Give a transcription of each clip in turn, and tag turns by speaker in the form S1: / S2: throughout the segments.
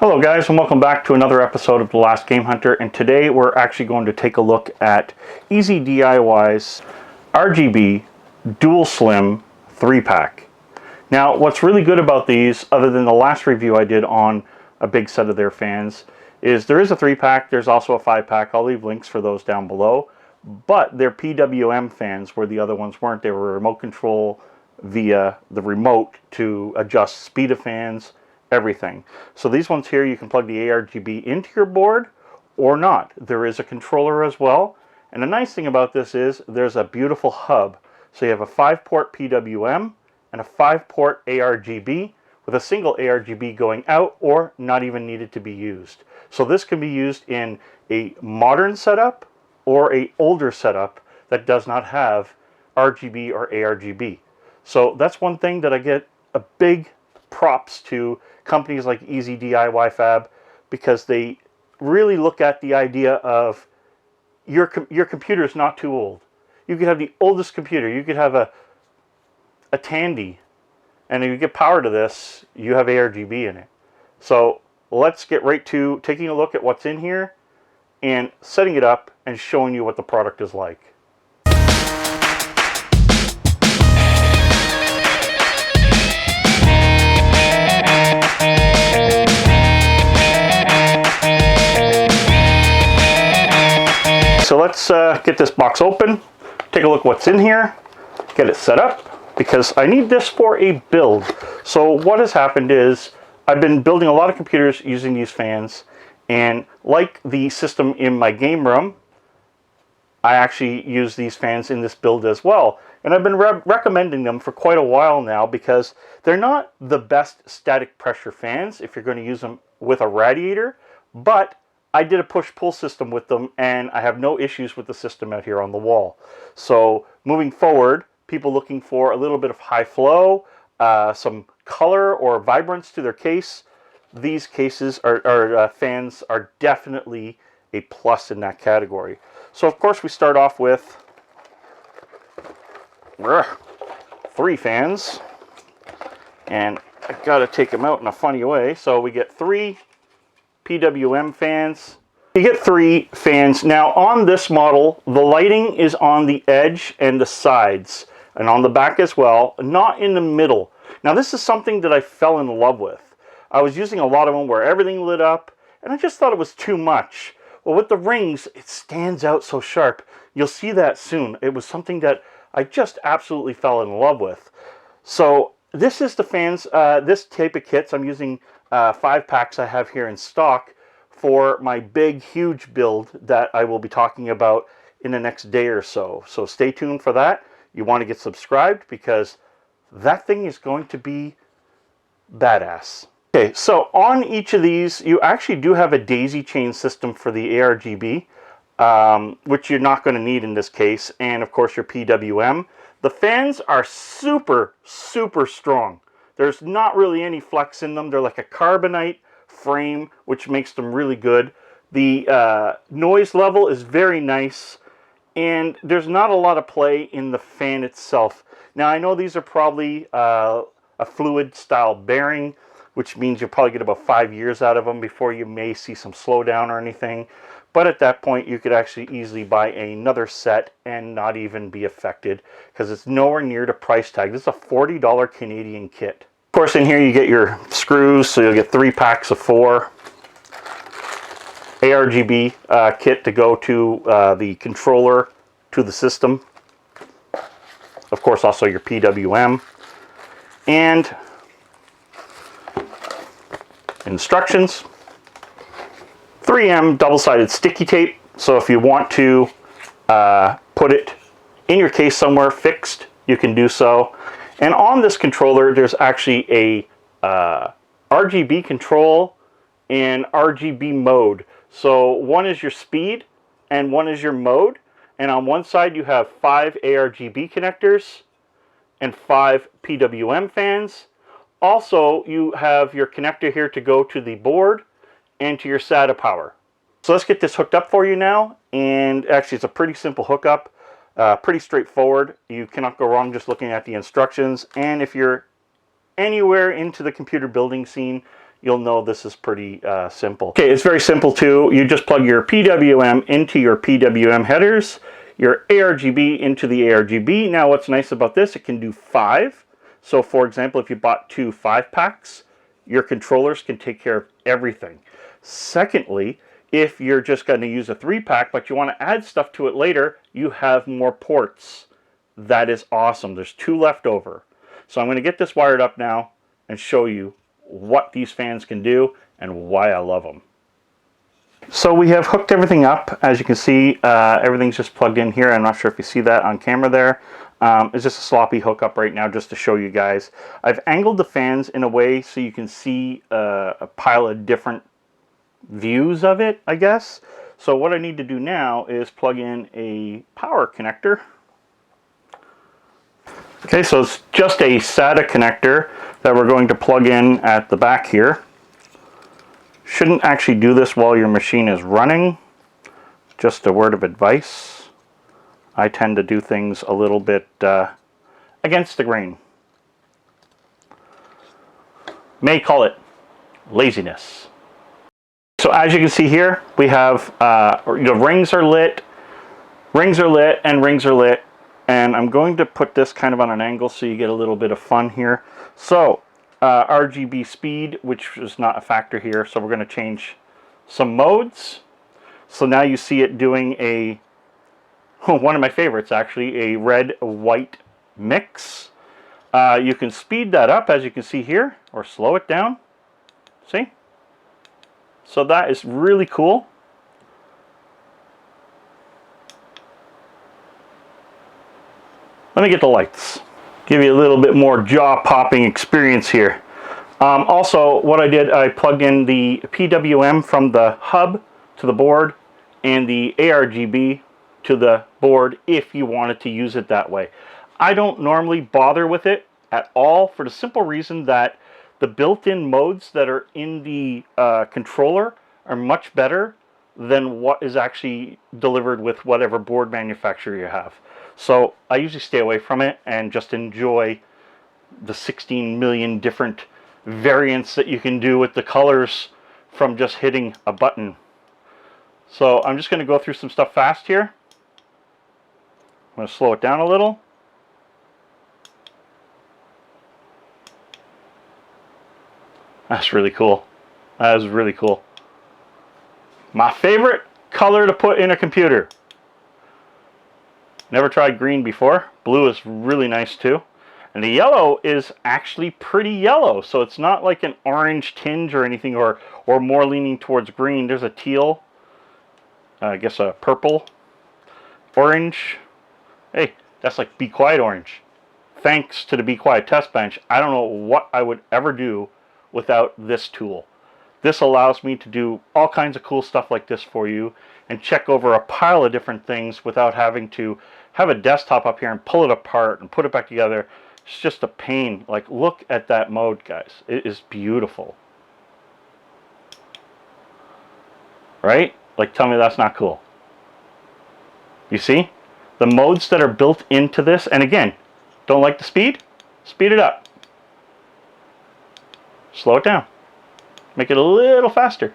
S1: Hello guys, and welcome back to another episode of The Last Game Hunter, and today we're actually going to take a look at Easy DIY's RGB Dual Slim 3-pack. Now what's really good about these, other than the last review I did on a big set of their fans, is there is a 3-pack, there's also a 5-pack. I'll leave links for those down below, but they're PWM fans where the other ones weren't. They were remote control via the remote to adjust speed of fans, everything. So these ones here, you can plug the ARGB into your board or not. There is a controller as well, and the nice thing about this is there's a beautiful hub. So you have a 5-port PWM and a 5-port ARGB with a single ARGB going out or not even needed to be used. So this can be used in a modern setup or a older setup that does not have RGB or ARGB. So that's one thing that I get a big props to companies like Ezdiy-Fab, because they really look at the idea of your computer is not too old. You could have the oldest computer. You could have a Tandy, and if you get power to this, you have ARGB in it. So let's get right to taking a look at what's in here and setting it up and showing you what the product is like. So let's get this box open, take a look what's in here, get it set up, because I need this for a build. So what has happened is I've been building a lot of computers using these fans, and like the system in my game room, I actually use these fans in this build as well. And I've been recommending them for quite a while now because they're not the best static pressure fans if you're going to use them with a radiator, but I did a push-pull system with them, and I have no issues with the system out here on the wall. So moving forward, people looking for a little bit of high flow, some color or vibrance to their case, these cases or fans are definitely a plus in that category. So of course we start off with 3 fans, and I gotta take them out in a funny way. So we get 3 PWM fans. You get 3 fans. Now on this model, the lighting is on the edge and the sides, and on the back as well, not in the middle. Now this is something that I fell in love with. I was using a lot of them where everything lit up, and I just thought it was too much. Well, with the rings, it stands out so sharp. You'll see that soon. It was something that I just absolutely fell in love with. So this is the fans, this type of kits. I'm using 5 packs I have here in stock for my big, huge build that I will be talking about in the next day or so. So stay tuned for that. You want to get subscribed because that thing is going to be badass. Okay, so on each of these, you actually do have a daisy chain system for the ARGB, which you're not going to need in this case, and of course your PWM. The fans are super, super strong. There's not really any flex in them. They're like a carbonite frame, which makes them really good. The noise level is very nice, and there's not a lot of play in the fan itself. Now I know these are probably a fluid style bearing, which means you'll probably get about 5 years out of them before you may see some slowdown or anything. But at that point, you could actually easily buy another set and not even be affected, because it's nowhere near the price tag. This is a $40 Canadian kit. Of course, in here you get your screws, so you'll get 3 packs of 4. ARGB kit to go to the controller to the system. Of course, also your PWM. And instructions. 3M double-sided sticky tape, so if you want to put it in your case somewhere fixed, you can do so. And on this controller, there's actually a RGB control and RGB mode. So one is your speed and one is your mode. And on one side, you have 5 ARGB connectors and 5 PWM fans. Also, you have your connector here to go to the board and to your SATA power. So let's get this hooked up for you now. And actually, it's a pretty simple hookup. Pretty straightforward. You cannot go wrong just looking at the instructions. And if you're anywhere into the computer building scene, you'll know this is pretty simple. Okay, it's very simple too. You just plug your PWM into your PWM headers, your ARGB into the ARGB. Now what's nice about this, it can do 5. So for example, if you bought 2 5-packs, your controllers can take care of everything. Secondly, if you're just going to use a 3-pack, but you want to add stuff to it later, you have more ports. That is awesome. There's 2 left over. So I'm going to get this wired up now and show you what these fans can do and why I love them. So we have hooked everything up. As you can see, everything's just plugged in here. I'm not sure if you see that on camera there. It's just a sloppy hookup right now just to show you guys. I've angled the fans in a way so you can see a pile of different views of it, I guess. So what I need to do now is plug in a power connector. Okay, so it's just a SATA connector that we're going to plug in at the back here. Shouldn't actually do this while your machine is running. Just a word of advice. I tend to do things a little bit against the grain. May call it laziness. So as you can see here, we have the rings are lit, and rings are lit. And I'm going to put this kind of on an angle so you get a little bit of fun here. So RGB speed, which is not a factor here, so we're going to change some modes. So now you see it doing a, one of my favorites actually, a red-white mix. You can speed that up, as you can see here, or slow it down. See? So that is really cool. Let me get the lights. Give you a little bit more jaw-popping experience here. Also, what I did, I plugged in the PWM from the hub to the board and the ARGB to the board if you wanted to use it that way. I don't normally bother with it at all for the simple reason that the built-in modes that are in the controller are much better than what is actually delivered with whatever board manufacturer you have. So I usually stay away from it and just enjoy the 16 million different variants that you can do with the colors from just hitting a button. So I'm just going to go through some stuff fast here. I'm going to slow it down a little. That's really cool. That is really cool. My favorite color to put in a computer. Never tried green before. Blue is really nice too. And the yellow is actually pretty yellow. So it's not like an orange tinge or anything, or more leaning towards green. There's a teal, I guess a purple, orange. Hey, that's like Be Quiet orange. Thanks to the Be Quiet test bench, I don't know what I would ever do without this tool. This allows me to do all kinds of cool stuff like this for you and check over a pile of different things without having to have a desktop up here and pull it apart and put it back together. It's just a pain. Like, look at that mode, guys. It is beautiful. Right? Like, tell me that's not cool. You see? The modes that are built into this, and again, don't like the speed? Speed it up. Slow it down. Make it a little faster.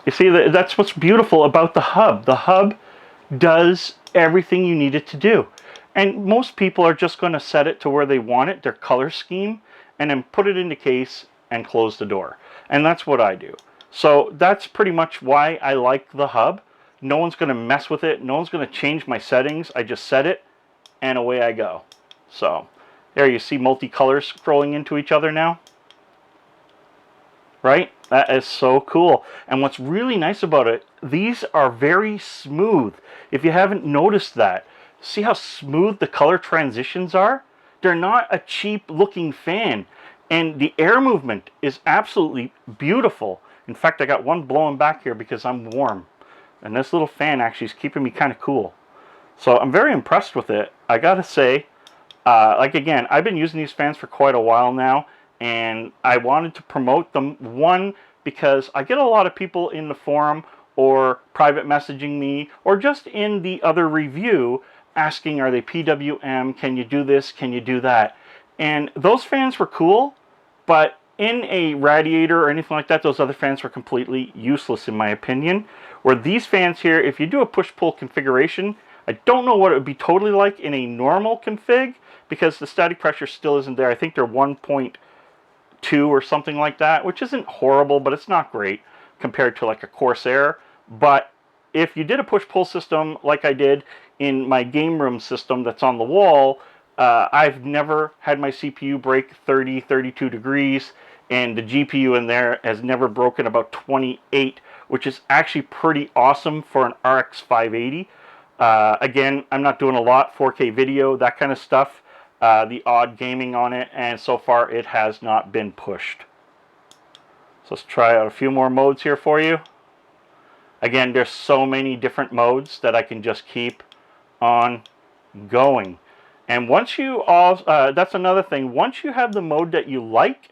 S1: You see, that's what's beautiful about the hub. The hub does everything you need it to do. And most people are just going to set it to where they want it, their color scheme, and then put it in the case and close the door. And that's what I do. So that's pretty much why I like the hub. No one's going to mess with it. No one's going to change my settings. I just set it and away I go. So there you see multicolors scrolling into each other now. Right? That is so cool. And what's really nice about it, these are very smooth. If you haven't noticed that, see how smooth the color transitions are? They're not a cheap looking fan. And the air movement is absolutely beautiful. In fact, I got one blowing back here because I'm warm. And this little fan actually is keeping me kind of cool. So I'm very impressed with it. I gotta say, like again, I've been using these fans for quite a while now. And I wanted to promote them, one, because I get a lot of people in the forum or private messaging me or just in the other review asking, are they PWM? Can you do this? Can you do that? And those fans were cool, but in a radiator or anything like that, those other fans were completely useless in my opinion. Where these fans here, if you do a push-pull configuration, I don't know what it would be totally like in a normal config, because the static pressure still isn't there. I think they're 1.2 or something like that, which isn't horrible, but it's not great compared to like a Corsair. But if you did a push-pull system like I did in my game room system that's on the wall, I've never had my CPU break 30, 32 degrees, and the GPU in there has never broken about 28, which is actually pretty awesome for an RX 580. Again, I'm not doing a lot, 4K video, that kind of stuff, the odd gaming on it, and so far it has not been pushed. So let's try out a few more modes here for you. Again, there's so many different modes that I can just keep on going. And once you all, that's another thing, once you have the mode that you like,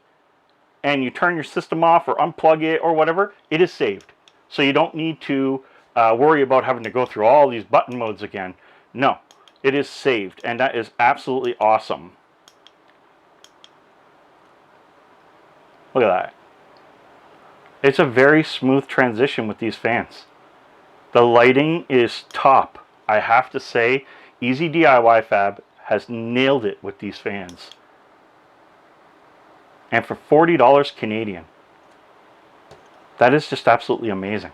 S1: and you turn your system off or unplug it or whatever, it is saved. So you don't need to worry about having to go through all these button modes again. No, it is saved, and that is absolutely awesome. Look at that. It's a very smooth transition with these fans. The lighting is top. I have to say, Ezdiy-Fab has nailed it with these fans. And for $40 Canadian, that is just absolutely amazing.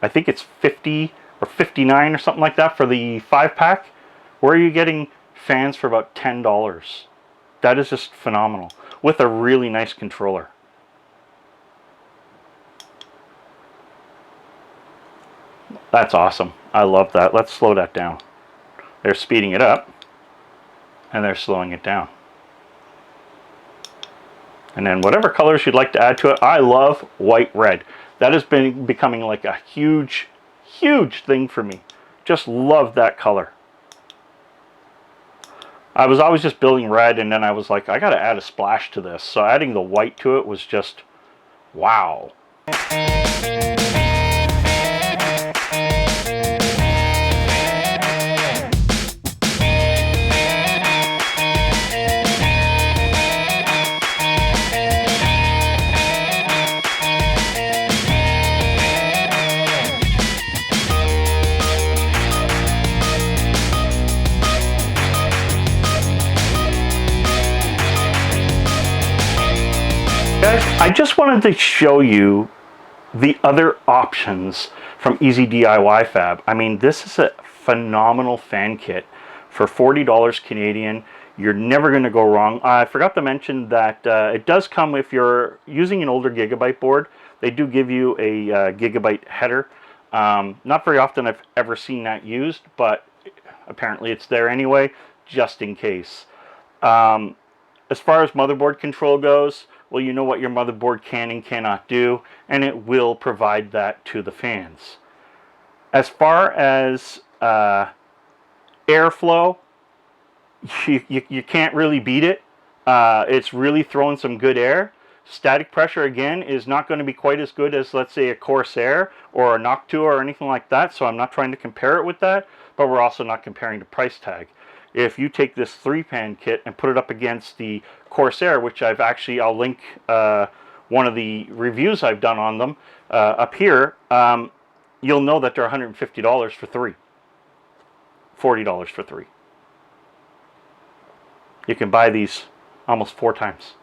S1: I think it's 50 or 59 or something like that for the 5-pack. Where are you getting fans for about $10? That is just phenomenal, with a really nice controller. That's awesome. I love that. Let's slow that down. They're speeding it up, and they're slowing it down. And then whatever colors you'd like to add to it. I love white red. That has been becoming like a huge, huge thing for me. Just love that color. I was always just building red, and then I was like, I got to add a splash to this. So adding the white to it was just, wow. Guys, I just wanted to show you the other options from Ezdiy-Fab. I mean, this is a phenomenal fan kit for $40 Canadian. You're never going to go wrong. I forgot to mention that it does come, if you're using an older Gigabyte board, they do give you a Gigabyte header. Not very often I've ever seen that used, but apparently it's there anyway, just in case. As far as motherboard control goes, well, you know what your motherboard can and cannot do, and it will provide that to the fans. As far as airflow, you can't really beat it. It's really throwing some good air. Static pressure, again, is not going to be quite as good as, let's say, a Corsair or a Noctua or anything like that, so I'm not trying to compare it with that, but we're also not comparing the price tag. If you take this 3-pan kit and put it up against the Corsair, which I'll link one of the reviews I've done on them up here, you'll know that they're $150 for 3. $40 for 3. You can buy these almost 4 times.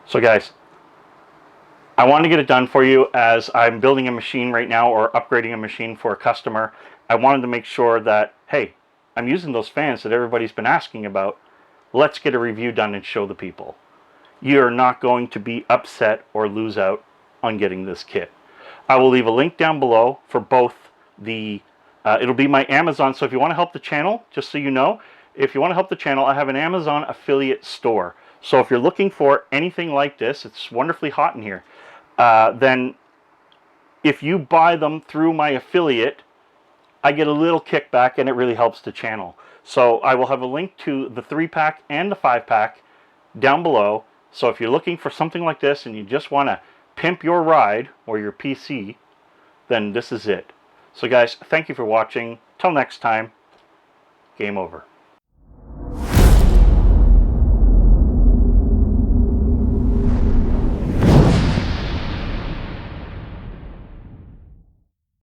S1: So guys, I want to get it done for you as I'm building a machine right now, or upgrading a machine for a customer. I wanted to make sure that, hey, I'm using those fans that everybody's been asking about. Let's get a review done and show the people. You're not going to be upset or lose out on getting this kit. I will leave a link down below for both the, it'll be my Amazon, so if you want to help the channel, just so you know, if you want to help the channel, I have an Amazon affiliate store. So if you're looking for anything like this, it's wonderfully hot in here, then if you buy them through my affiliate, I get a little kickback, and it really helps the channel. So I will have a link to the 3-pack and the 5-pack down below. So if you're looking for something like this and you just want to pimp your ride or your PC, then this is it. So guys, thank you for watching. Till next time, game over.